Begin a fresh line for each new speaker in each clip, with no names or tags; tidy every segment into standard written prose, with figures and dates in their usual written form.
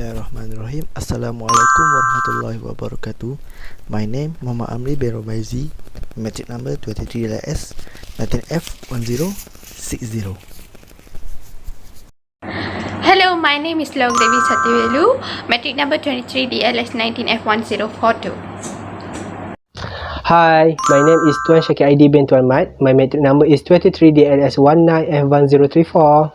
Bismillahirrahmanirrahim. Assalamualaikum warahmatullahi wabarakatuh. My name Muhammad AMRI bin ROMAIZI. Matric number 23LS 19F1060.
Hello, my name is LOGATEVI SATHIVELU. Matric number 23DLS 19F1042.
Hi, my name is TUAN SYAKIR ID bin TUAN MAD. My matric number is 23DLS 19F1034.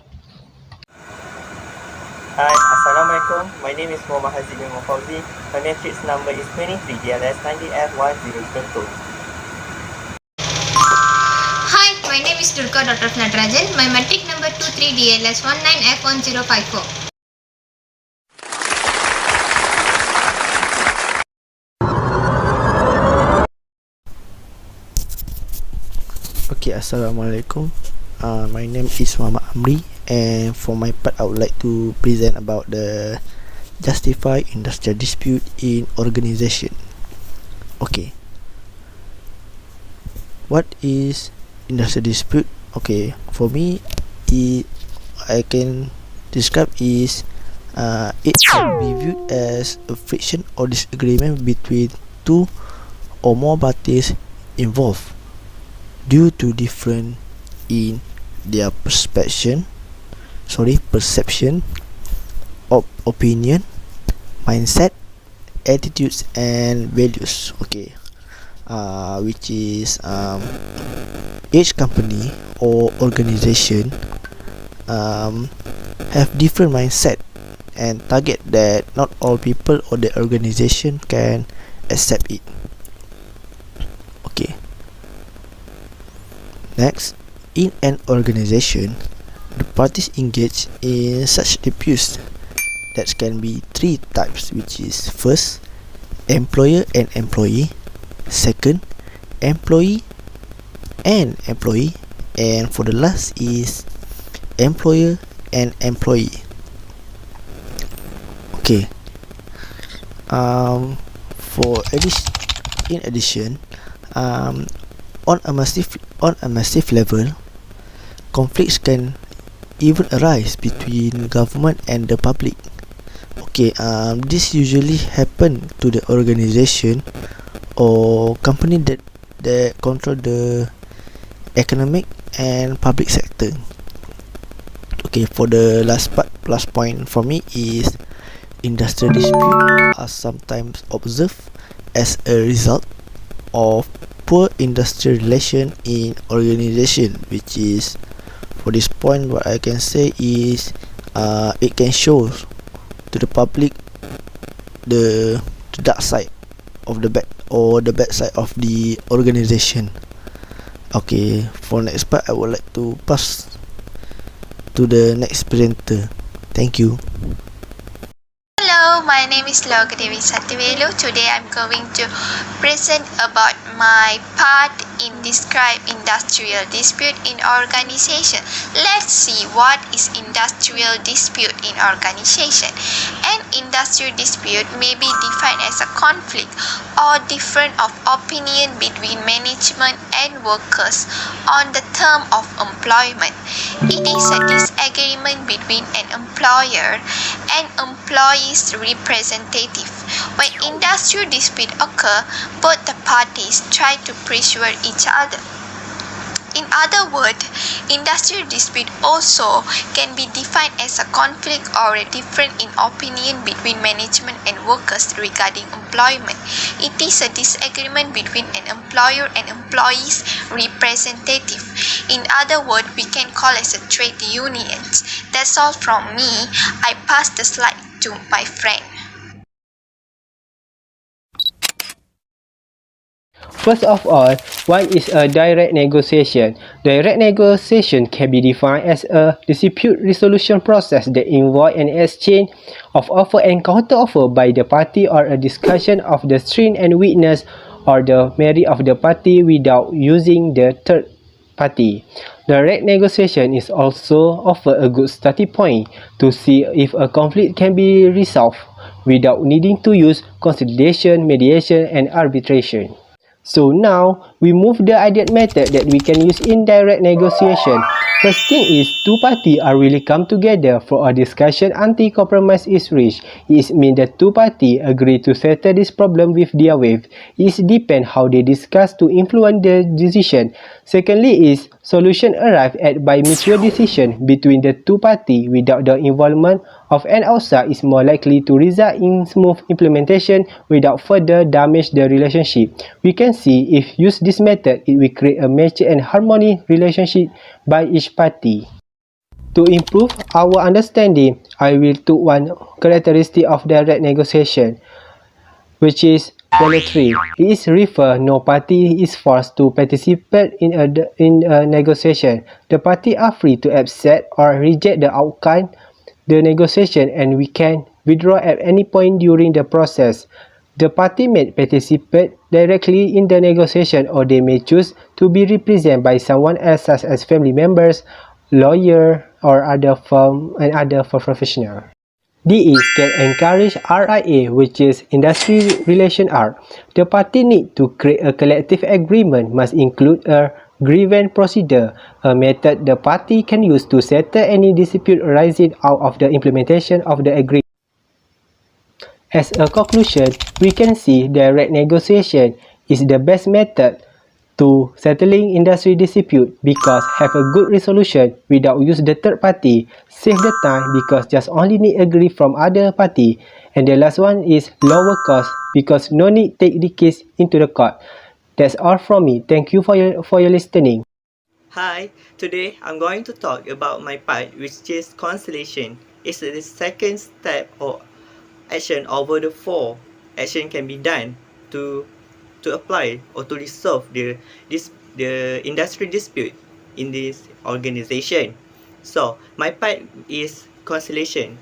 Hi, Assalamualaikum. My name is HAZIQ bin FAUZI. My matrix number is 23DLS 90F1022.
Hi, my name is DURGA Dr. NADARAJAN. My matric number 23DLS 19F1054.
Okay, Assalamualaikum. My name is Muhammad AMRI, and for my part I would like to present about the justify industrial dispute in organization. Okay, what is industrial dispute? Okay, for me I can describe is it can be viewed as a friction or disagreement between two or more parties involved due to different in their perception, opinion, mindset, attitudes and values. Okay, which is each company or organization have different mindset and target that not all people or the organization can accept it. Okay, next, in an organization, the parties engage in such disputes that can be three types, which is first, employer and employee; second, employee and employee; and for the last is employer and employee. Okay, in addition, on a massive level, conflicts can even arise between government and the public. Okay, this usually happen to the organization or company that control the economic and public sector. Okay, for the last point for me is industrial dispute are sometimes observed as a result of poor industrial relation in organization, which is, for this point, what I can say is it can show to the public the dark side of the bad or the bad side of the organization. Okay, for next part I would like to pass to the next presenter. Thank you.
Hello, my name is LOGATEVI SATHIVELU. Today I'm going to present about my part in describe industrial dispute in organization. Let's see what is industrial dispute in organization. An industrial dispute may be defined as a conflict or difference of opinion between management and workers on the term of employment. It is a disagreement between an employer and employees representative. When industrial dispute occur, both the parties try to persuade each other. In other words, industrial dispute also can be defined as a conflict or a difference in opinion between management and workers regarding employment. It is a disagreement between an employer and employees representative. In other words, we can call as a trade unions. That's all from me. I pass the slide to my friend.
First of all, what is a direct negotiation? Direct negotiation can be defined as a dispute resolution process that involves an exchange of offer and counter-offer by the party or a discussion of the strength and weakness or the merit of the party without using the third party. Direct negotiation is also offer a good starting point to see if a conflict can be resolved without needing to use conciliation, mediation, and arbitration. So now we move the ideal method that we can use in direct negotiation. First thing is, two parties are really come together for a discussion until compromise is reached. It means the two parties agree to settle this problem with their way. It depends how they discuss to influence the decision. Secondly is, solution arrived at by mutual decision between the two parties without the involvement of an outside is more likely to result in smooth implementation without further damage the relationship. We can see if use this method, it will create a mature and harmonious relationship by each party. To improve our understanding, I will take one characteristic of direct negotiation, which is voluntary. It is refer no party is forced to participate in a negotiation. The party are free to accept or reject the outcome the negotiation, and we can withdraw at any point during the process. The party may participate directly in the negotiation, or they may choose to be represented by someone else, such as family members, lawyer, or other firm and other professional. DE can encourage RIA, which is Industry Relation Art. The party need to create a collective agreement must include a grievance procedure, a method the party can use to settle any dispute arising out of the implementation of the agreement. As a conclusion, we can see direct negotiation is the best method to settling industry dispute because have a good resolution without use the third party, save the time because just only need agree from other party, and the last one is lower cost because no need take the case into the court. That's all from me. Thank you for your listening.
Hi, today I'm going to talk about my part, which is conciliation. It's the second step or action over the four action can be done to apply or to resolve the industry dispute in this organization. So my part is conciliation.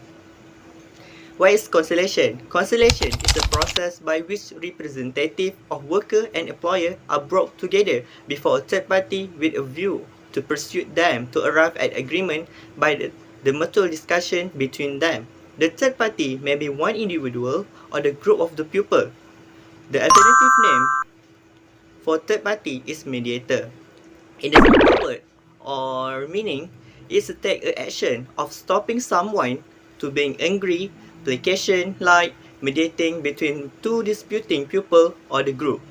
What is conciliation? Conciliation is a process by which representative of worker and employer are brought together before a third party with a view to persuade them to arrive at agreement by the mutual discussion between them. The third party may be one individual or the group of the people. The alternative name for third party is mediator. In the simple word or meaning is to take an action of stopping someone to being angry, placation like mediating between two disputing people or the group.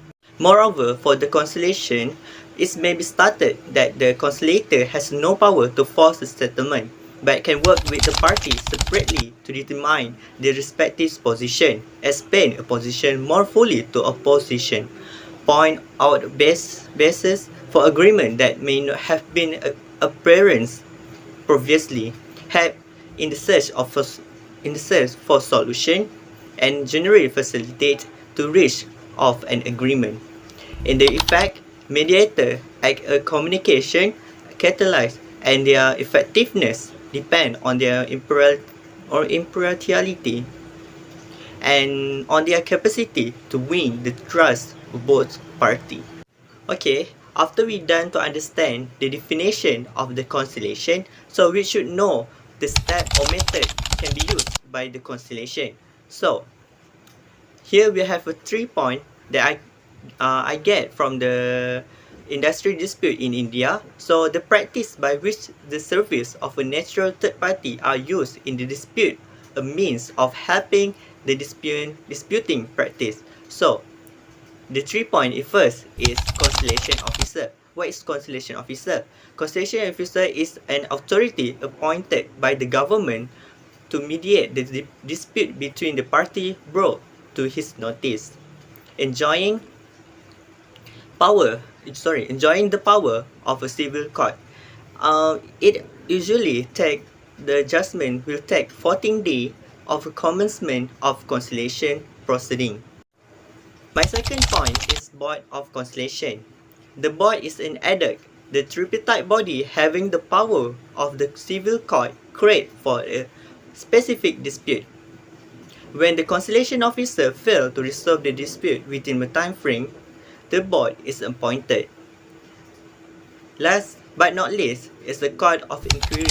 Moreover, for the conciliation, it may be stated that the conciliator has no power to force the settlement, but can work with the parties separately to determine their respective position, explain a position more fully to opposition, point out basis for agreement that may not have been apparent previously, help in the search for solution, and generally facilitate to reach of an agreement. In the effect, mediator act a communication catalyst, and their effectiveness depend on their impartiality and on their capacity to win the trust of both parties. Okay, after we done to understand the definition of the conciliation, so we should know the step or method can be used by the conciliation. So here we have a 3 point that I get from the industry dispute in India. So the practice by which the service of a natural third party are used in the dispute, a means of helping the disputing practice. So the 3 point first is conciliation officer. What is conciliation officer? Conciliation officer is an authority appointed by the government to mediate the dispute between the party brought to his notice, enjoying the power of a civil court. It usually the judgment will take 14 days of commencement of conciliation proceeding. My second point is Board of Conciliation. The board is an AIDIL, the tripartite body having the power of the civil court create for a specific dispute. When the conciliation officer fails to resolve the dispute within a time frame, the board is appointed. Last but not least is the court of inquiry.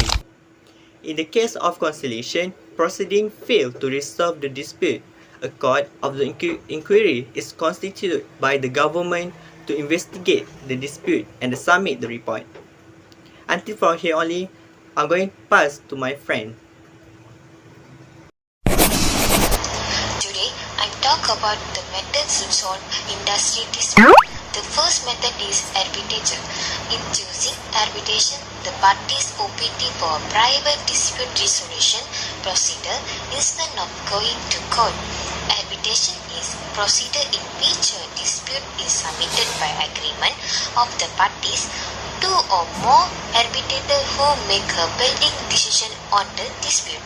In the case of conciliation proceeding fail to resolve the dispute, a court of the inquiry is constituted by the government to investigate the dispute and submit the report. Until from here only, I'm going to pass to my friend.
Today, I talk about the methods to solve industry dispute. The first method is arbitration. In choosing arbitration, the parties opt for a private dispute resolution procedure instead of going to court. Arbitration is procedure in which a dispute is submitted by agreement of the parties. Two or more arbitrators who make a binding decision on the dispute.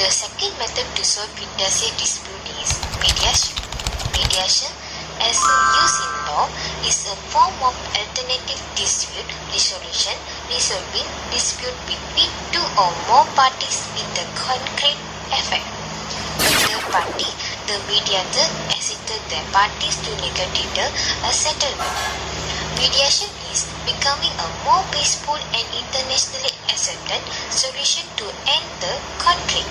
The second method to solve industry dispute is mediation. Mediation, as used in law, is a form of alternative dispute resolution resolving dispute between two or more parties with a concrete effect. The third party, the mediator, assisted the parties to negotiate a settlement. Mediation is becoming a more peaceful and internationally accepted solution to end the conflict.